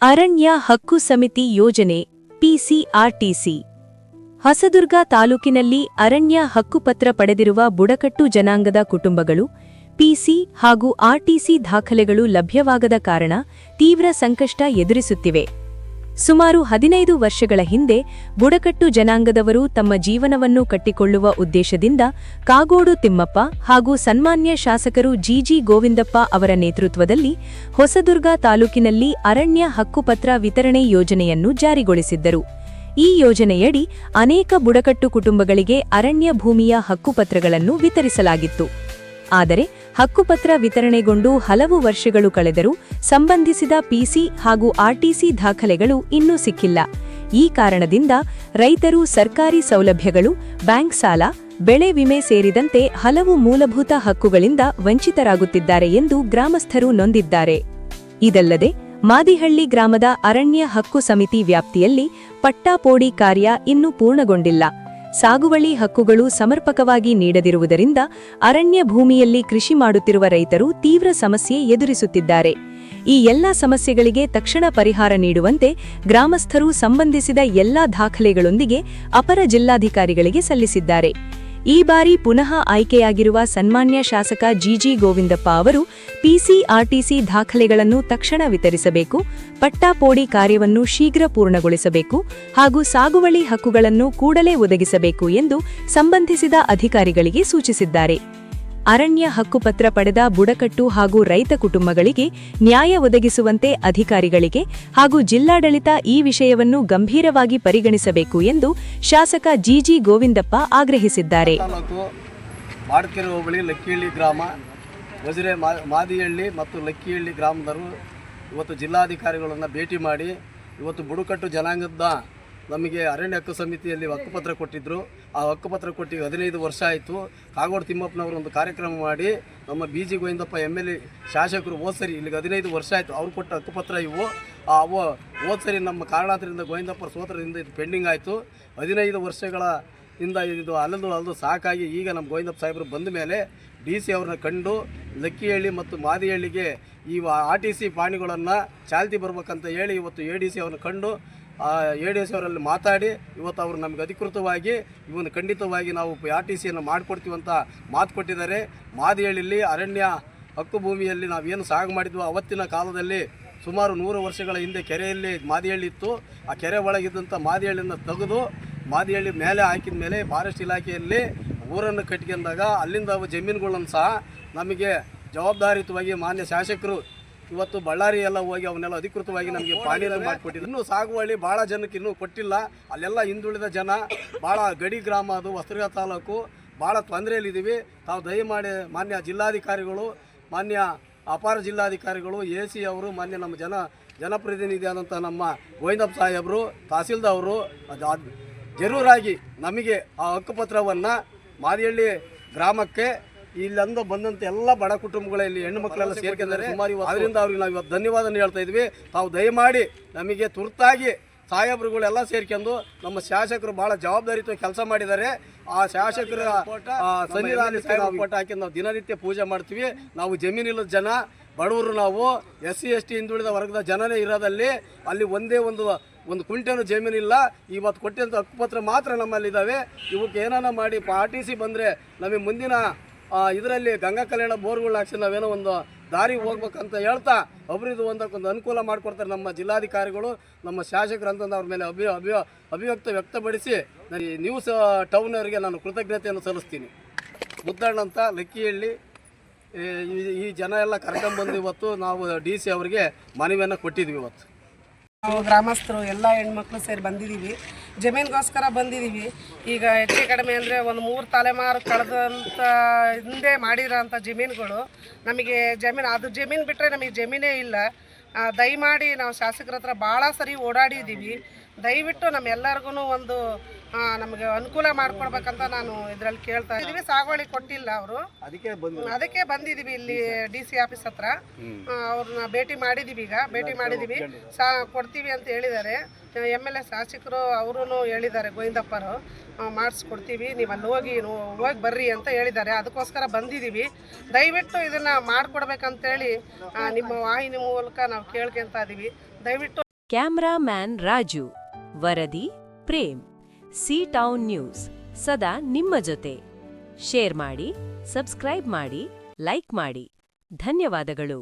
ಅರಣ್ಯ ಹಕ್ಕು ಸಮಿತಿ ಯೋಜನೆ ಪಿಸಿಆರ್ಟಿಸಿ ಹೊಸದುರ್ಗ ತಾಲೂಕಿನಲ್ಲಿ ಅರಣ್ಯ ಹಕ್ಕುಪತ್ರ ಪಡೆದಿರುವ ಬುಡಕಟ್ಟು ಜನಾಂಗದ ಕುಟುಂಬಗಳು ಪಿಸಿ ಹಾಗೂ ಆರ್ಟಿಸಿ ದಾಖಲೆಗಳು ಲಭ್ಯವಾಗದ ಕಾರಣ ತೀವ್ರ ಸಂಕಷ್ಟ ಎದುರಿಸುತ್ತಿವೆ. ಸುಮಾರು 15 ವರ್ಷಗಳ ಹಿಂದೆ ಬುಡಕಟ್ಟು ಜನಾಂಗದವರು ತಮ್ಮ ಜೀವನವನ್ನು ಕಟ್ಟಿಕೊಳ್ಳುವ ಉದ್ದೇಶದಿಂದ ಕಾಗೋಡು ತಿಮ್ಮಪ್ಪ ಹಾಗೂ ಸನ್ಮಾನ್ಯ ಶಾಸಕರು ಜಿಜಿ ಗೋವಿಂದಪ್ಪ ಅವರ ನೇತೃತ್ವದಲ್ಲಿ ಹೊಸದುರ್ಗ ತಾಲೂಕಿನಲ್ಲಿ ಅರಣ್ಯ ಹಕ್ಕುಪತ್ರ ವಿತರಣೆ ಯೋಜನೆಯನ್ನು ಜಾರಿಗೊಳಿಸಿದ್ದರು. ಈ ಯೋಜನೆಯಡಿ ಅನೇಕ ಬುಡಕಟ್ಟು ಕುಟುಂಬಗಳಿಗೆ ಅರಣ್ಯ ಭೂಮಿಯ ಹಕ್ಕುಪತ್ರಗಳನ್ನು ವಿತರಿಸಲಾಗಿತ್ತು. ಆದರೆ ಹಕ್ಕುಪತ್ರ ವಿತರಣೆಗೊಂಡು ಹಲವು ವರ್ಷಗಳು ಕಳೆದರೂ ಸಂಬಂಧಿಸಿದ ಪಿಸಿ ಹಾಗೂ ಆರ್ಟಿಸಿ ದಾಖಲೆಗಳು ಇನ್ನೂ ಸಿಕ್ಕಿಲ್ಲ. ಈ ಕಾರಣದಿಂದ ರೈತರು ಸರ್ಕಾರಿ ಸೌಲಭ್ಯಗಳು, ಬ್ಯಾಂಕ್ ಸಾಲ, ಬೆಳೆ ವಿಮೆ ಸೇರಿದಂತೆ ಹಲವು ಮೂಲಭೂತ ಹಕ್ಕುಗಳಿಂದ ವಂಚಿತರಾಗುತ್ತಿದ್ದಾರೆ ಎಂದು ಗ್ರಾಮಸ್ಥರು ನೊಂದಿದ್ದಾರೆ. ಇದಲ್ಲದೆ ಮಾದಿಹಳ್ಳಿ ಗ್ರಾಮದ ಅರಣ್ಯ ಹಕ್ಕು ಸಮಿತಿ ವ್ಯಾಪ್ತಿಯಲ್ಲಿ ಪಟ್ಟಾಪೋಡಿ ಕಾರ್ಯ ಇನ್ನೂ ಪೂರ್ಣಗೊಂಡಿಲ್ಲ. ಸಾಗುವಳಿ ಹಕ್ಕುಗಳು ಸಮರ್ಪಕವಾಗಿ ನೀಡದಿರುವುದರಿಂದ ಅರಣ್ಯ ಭೂಮಿಯಲ್ಲಿ ಕೃಷಿ ಮಾಡುತ್ತಿರುವ ರೈತರು ತೀವ್ರ ಸಮಸ್ಯೆ ಎದುರಿಸುತ್ತಿದ್ದಾರೆ. ಈ ಎಲ್ಲ ಸಮಸ್ಯೆಗಳಿಗೆ ತಕ್ಷಣ ಪರಿಹಾರ ನೀಡುವಂತೆ ಗ್ರಾಮಸ್ಥರು ಸಂಬಂಧಿಸಿದ ಎಲ್ಲಾ ದಾಖಲೆಗಳೊಂದಿಗೆ ಅಪರ ಜಿಲ್ಲಾಧಿಕಾರಿಗಳಿಗೆ ಸಲ್ಲಿಸಿದ್ದಾರೆ. ಈ ಬಾರಿ ಪುನಃ ಆಯ್ಕೆಯಾಗಿರುವ ಸನ್ಮಾನ್ಯ ಶಾಸಕ ಜಿಜಿ ಗೋವಿಂದಪ್ಪ ಅವರು ಪಿಸಿಆರ್ಟಿಸಿ ದಾಖಲೆಗಳನ್ನು ತಕ್ಷಣ ವಿತರಿಸಬೇಕು, ಪಟ್ಟಾಪೋಡಿ ಕಾರ್ಯವನ್ನು ಶೀಘ್ರ ಪೂರ್ಣಗೊಳಿಸಬೇಕು ಹಾಗೂ ಸಾಗುವಳಿ ಹಕ್ಕುಗಳನ್ನು ಕೂಡಲೇ ಒದಗಿಸಬೇಕು ಎಂದು ಸಂಬಂಧಿಸಿದ ಅಧಿಕಾರಿಗಳಿಗೆ ಸೂಚಿಸಿದ್ದಾರೆ. ಅರಣ್ಯ ಹಕ್ಕುಪತ್ರ ಪಡೆದ ಬುಡಕಟ್ಟು ಹಾಗೂ ರೈತ ಕುಟುಂಬಗಳಿಗೆ ನ್ಯಾಯ ಒದಗಿಸುವಂತೆ ಅಧಿಕಾರಿಗಳಿಗೆ ಹಾಗೂ ಜಿಲ್ಲಾಡಳಿತ ಈ ವಿಷಯವನ್ನು ಗಂಭೀರವಾಗಿ ಪರಿಗಣಿಸಬೇಕು ಎಂದು ಶಾಸಕ ಜಿಜಿ ಗೋವಿಂದಪ್ಪ ಆಗ್ರಹಿಸಿದ್ದಾರೆ. ಮಾಡಕೆರೆ ಹೋಬಳಿ ಲಕ್ಕಿಹಳ್ಳಿ ಗ್ರಾಮ, ವಜ್ರೆ ಮಾದಿಹಳ್ಳಿ ಮತ್ತು ಲಕ್ಕಿಹಳ್ಳಿ ಗ್ರಾಮದವರು ಇವತ್ತು ಜಿಲ್ಲಾಧಿಕಾರಿಗಳನ್ನು ಭೇಟಿ ಮಾಡಿ ಇವತ್ತು ಬುಡಕಟ್ಟು ಜನಾಂಗದ ನಮಗೆ ಅರಣ್ಯ ಹಕ್ಕು ಸಮಿತಿಯಲ್ಲಿ ಹಕ್ಕುಪತ್ರ ಕೊಟ್ಟಿದ್ದರು. ಆ ಹಕ್ಕುಪತ್ರ ಕೊಟ್ಟು 15 ವರ್ಷ ಆಯಿತು. ಕಾಗೋಡು ತಿಮ್ಮಪ್ಪನವರು ಒಂದು ಕಾರ್ಯಕ್ರಮ ಮಾಡಿ ನಮ್ಮ BG ಗೋವಿಂದಪ್ಪ MLA ಶಾಸಕರು ಹೋದ್ಸರಿ ಇಲ್ಲಿಗೆ 15 ವರ್ಷ ಆಯಿತು ಅವ್ರು ಕೊಟ್ಟ ಹಕ್ಕುಪತ್ರ ಇವು. ಅವು ಹೋದ್ಸರಿ ನಮ್ಮ ಕಾರಣಾಂತರದಿಂದ ಗೋವಿಂದಪ್ಪ ಸೋತ್ರದಿಂದ ಇದು ಪೆಂಡಿಂಗ್ ಆಯಿತು. 15 ವರ್ಷಗಳಿಂದ ಇದು ಅಲ್ಲದು ಸಾಕಾಗಿ ಈಗ ನಮ್ಮ ಗೋವಿಂದಪ್ಪ ಸಾಹೇಬರು ಬಂದ ಮೇಲೆ DC ಅವ್ರನ್ನ ಕಂಡು ಲಕ್ಕಿಹಳ್ಳಿ ಮತ್ತು ಮಾದಿಹಳ್ಳಿಗೆ ಈ RTC ಪಾಣಿಗಳನ್ನು ಚಾಲ್ತಿ ಬರ್ಬೇಕಂತ ಹೇಳಿ ಇವತ್ತು ADC ಅವ್ರನ್ನ ಕಂಡು ADC ಅವರಲ್ಲಿ ಮಾತಾಡಿ ಇವತ್ತು ಅವರು ನಮಗೆ ಅಧಿಕೃತವಾಗಿ ಇವನು ಖಂಡಿತವಾಗಿ ನಾವು RTCಯನ್ನು ಮಾಡಿಕೊಡ್ತೀವಿ ಅಂತ ಮಾತು ಕೊಟ್ಟಿದ್ದಾರೆ. ಮಾದಿಹಳ್ಳಿಯಲ್ಲಿ ಅರಣ್ಯ ಹಕ್ಕು ಭೂಮಿಯಲ್ಲಿ ನಾವೇನು ಸಾగు ಮಾಡಿದ್ವೋ ಅವತ್ತಿನ ಕಾಲದಲ್ಲಿ ಸುಮಾರು 100 ವರ್ಷಗಳ ಹಿಂದೆ ಕೆರೆಯಲ್ಲಿ ಮಾದಿಹಳ್ಳಿ ಇತ್ತು. ಆ ಕೆರೆ ಒಳಗಿದ್ದಂಥ ಮಾದಿಹಳ್ಳಿಯನ್ನು ತೆಗೆದು ಮಾದಿಹಳ್ಳಿ ಮೇಲೆ ಹಾಕಿದ ಮೇಲೆ ಫಾರೆಸ್ಟ್ ಇಲಾಖೆಯಲ್ಲಿ ಊರನ್ನು ಕಟ್ಕೊಂಡಾಗ ಅಲ್ಲಿಂದ ಜಮೀನುಗಳನ್ನು ಸಹ ನಮಗೆ ಜವಾಬ್ದಾರಿಯುತವಾಗಿ ಮಾನ್ಯ ಶಾಸಕರು ಇವತ್ತು ಬಳ್ಳಾರಿ ಎಲ್ಲ ಹೋಗಿ ಅವನ್ನೆಲ್ಲ ಅಧಿಕೃತವಾಗಿ ನಮಗೆ ಪಾಣಿಯನ್ನು ಮಾಡಿಕೊಟ್ಟಿದ್ರು. ಇನ್ನೂ ಸಾಗುವಳಿ ಭಾಳ ಜನಕ್ಕೆ ಇನ್ನೂ ಕೊಟ್ಟಿಲ್ಲ. ಅಲ್ಲೆಲ್ಲ ಹಿಂದುಳಿದ ಜನ, ಭಾಳ ಗಡಿ ಗ್ರಾಮ ಅದು ಹೊಸದುರ್ಗ ತಾಲೂಕು, ಭಾಳ ತೊಂದರೆಯಲ್ಲಿದ್ದೀವಿ. ತಾವು ದಯಮಾಡಿ ಮಾನ್ಯ ಜಿಲ್ಲಾಧಿಕಾರಿಗಳು, ಮಾನ್ಯ ಅಪಾರ ಜಿಲ್ಲಾಧಿಕಾರಿಗಳು, AC ಅವರು, ಮಾನ್ಯ ನಮ್ಮ ಜನಪ್ರತಿನಿಧಿಯಾದಂಥ ನಮ್ಮ ಗೋವಿಂದಪ್ಪ ಸಾಹೇಬರು, ತಹಸೀಲ್ದಾರವರು ಜರೂರಾಗಿ ನಮಗೆ ಆ ಹಕ್ಕುಪತ್ರವನ್ನು ಮಾದಿಹಳ್ಳಿ ಗ್ರಾಮಕ್ಕೆ ಇಲ್ಲಂದು ಬಂದಂಥ ಎಲ್ಲ ಬಡ ಕುಟುಂಬಗಳಲ್ಲಿ ಹೆಣ್ಣು ಮಕ್ಕಳೆಲ್ಲ ಸೇರ್ಕೊಂಡಿದ್ದಾರೆ. ಅದರಿಂದ ಅವ್ರಿಗೆ ನಾವು ಇವತ್ತು ಧನ್ಯವಾದ ಹೇಳ್ತಾ ಇದ್ವಿ. ತಾವು ದಯಮಾಡಿ ನಮಗೆ ತುರ್ತಾಗಿ ಸಾಹೇಬರುಗಳೆಲ್ಲ ಸೇರ್ಕೊಂಡು ನಮ್ಮ ಶಾಸಕರು ಭಾಳ ಜವಾಬ್ದಾರಿಯುತ ಕೆಲಸ ಮಾಡಿದ್ದಾರೆ. ಆ ಶಾಸಕರ ಸನ್ನಿಧಾನಕ್ಕೆ ನಾವು ಕೊಟ್ಟು ಹಾಕಿ ನಾವು ದಿನನಿತ್ಯ ಪೂಜೆ ಮಾಡ್ತೀವಿ. ನಾವು ಜಮೀನಿಲ್ಲದ ಜನ, ಬಡವರು, ನಾವು SC ST ಹಿಂದುಳಿದ ವರ್ಗದ ಜನನೇ ಇರೋದಲ್ಲಿ ಅಲ್ಲಿ ಒಂದೇ ಒಂದು ಕುಂಟೆನೂ ಜಮೀನಿಲ್ಲ. ಇವತ್ತು ಕೊಟ್ಟಂಥ ಹಕ್ಕುಪತ್ರ ಮಾತ್ರ ನಮ್ಮಲ್ಲಿದ್ದಾವೆ. ಇವಕ್ಕೆ ಏನಾನ ಮಾಡಿ RTC ಬಂದರೆ ನಮಗೆ ಮುಂದಿನ ಇದರಲ್ಲಿ ಗಂಗಾ ಕಲ್ಯಾಣ ಬೋರ್ಗಳು ಹಾಕ್ಸಿ ನಾವೇನೋ ಒಂದು ದಾರಿ ಹೋಗ್ಬೇಕಂತ ಹೇಳ್ತಾ ಒಬ್ಬರಿದು ಒಂದಕ್ಕೊಂದು ಅನುಕೂಲ ಮಾಡಿಕೊಡ್ತಾರೆ ನಮ್ಮ ಜಿಲ್ಲಾಧಿಕಾರಿಗಳು, ನಮ್ಮ ಶಾಸಕರು ಅಂತಂದು ಅವ್ರ ಮೇಲೆ ವ್ಯಕ್ತಪಡಿಸಿ ಈ ನ್ಯೂಸ್ ಟೌನವರಿಗೆ ನಾನು ಕೃತಜ್ಞತೆಯನ್ನು ಸಲ್ಲಿಸ್ತೀನಿ. ಮುದ್ದಣ್ಣ ಅಂತ ಲಕ್ಕಿಹಳ್ಳಿ ಈ ಜನ ಎಲ್ಲ ಕರ್ಕೊಂಡ್ಬಂದು ಇವತ್ತು ನಾವು DC ಅವರಿಗೆ ಮನವಿಯನ್ನು ಕೊಟ್ಟಿದ್ವಿ. ಇವತ್ತು ನಾವು ಗ್ರಾಮಸ್ಥರು ಎಲ್ಲ ಹೆಣ್ಮಕ್ಳು ಸೇರಿ ಬಂದಿದ್ದೀವಿ. ಜಮೀನಿಗೋಸ್ಕರ ಬಂದಿದ್ದೀವಿ. ಈಗ ಹೆಚ್ಚು ಕಡಿಮೆ ಅಂದರೆ ಒಂದು 3 ತಲೆಮಾರು ಕಳೆದಂಥ ಹಿಂದೆ ಮಾಡಿರೋಂಥ ಜಮೀನುಗಳು ನಮಗೆ ಅದು ಜಮೀನು ಬಿಟ್ಟರೆ ನಮಗೆ ಜಮೀನೇ ಇಲ್ಲ. ದಯಮಾಡಿ ನಾವು ಶಾಸಕರ ಹತ್ರ ಭಾಳ ಸರಿ ಓಡಾಡಿದ್ದೀವಿ. ದಯವಿಟ್ಟು ನಮ್ಮೆಲ್ಲರಿಗೂ ಒಂದು ನಮಗೆ ಅನುಕೂಲ ಮಾಡಿಕೊಡ್ಬೇಕಂತ ನಾನು ಇದರಲ್ಲಿ ಕೇಳ್ತಾ ಇದ್ದೀವಿ. ಸಾಗುವಳಿ ಕೊಟ್ಟಿಲ್ಲ ಅವರು, ಅದಕ್ಕೆ ಬಂದಿದ್ದೀವಿ ಇಲ್ಲಿ DC ಆಫೀಸ್ ಹತ್ರ. ಅವ್ರನ್ನ ಭೇಟಿ ಮಾಡಿದ್ದೀವಿ. ಕೊಡ್ತೀವಿ ಅಂತ ಹೇಳಿದ್ದಾರೆ. MLA ಶಾಸಕರು ಅವರು ಹೇಳಿದ್ದಾರೆ, ಗೋವಿಂದಪ್ಪರು ಮಾಡಿಸ್ಕೊಡ್ತೀವಿ, ನೀವು ಅಲ್ಲಿ ಹೋಗಿ ಬರ್ರಿ ಅಂತ ಹೇಳಿದ್ದಾರೆ. ಅದಕ್ಕೋಸ್ಕರ ಬಂದಿದ್ದೀವಿ. ದಯವಿಟ್ಟು ಇದನ್ನು ಮಾಡಿಕೊಡ್ಬೇಕಂತೇಳಿ ನಿಮ್ಮ ವಾಹಿನಿ ಮೂಲಕ ನಾವು ಕೇಳ್ಕೊತಾ ಇದ್ದೀವಿ. ದಯವಿಟ್ಟು ಕ್ಯಾಮ್ರಾಮ್ಯಾನ್ ರಾಜು, ವರದಿ ಪ್ರೇಮ್. ಸಿ ಟೌನ್ ನ್ಯೂಸ್ ಸದಾ ನಿಮ್ಮ ಜೊತೆ. ಶೇರ್ ಮಾಡಿ, ಸಬ್ಸ್ಕ್ರೈಬ್ ಮಾಡಿ, ಲೈಕ್ ಮಾಡಿ. ಧನ್ಯವಾದಗಳು.